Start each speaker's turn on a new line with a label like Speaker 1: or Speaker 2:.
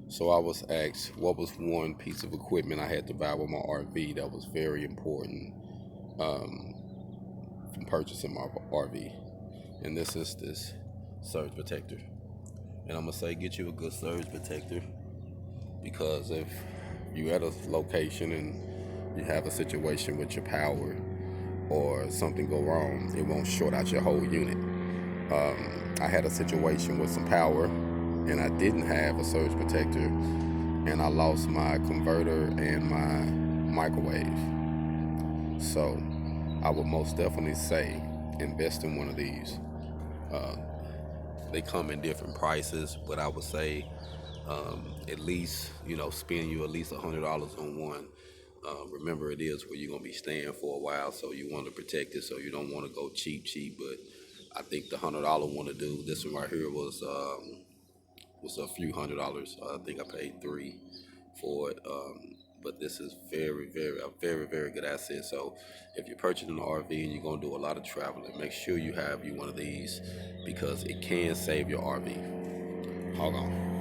Speaker 1: So I was asked what was one piece of equipment I had to buy with my RV that was very important um, from purchasing my RV. And this surge protector. And I'm gonna say get you a good surge protector because if you at a location and you have a situation with your power or something go wrong, it won't short out your whole unit. I had a situation with some power and I didn't have a surge protector and I lost my converter and my microwave. So I would most definitely say invest in one of these. Uh, they come in different prices, but I would say at least spend you at least $100 on one. Remember, it is where you're gonna be staying for a while, so you want to protect it. So you don't want to go cheap. But I think the $100 one to do this one right here was a few $100. I think I paid three for it. But this is very good asset. So if you're purchasing an RV and you're gonna do a lot of traveling, make sure you have you one of these because it can save your RV. Hold on.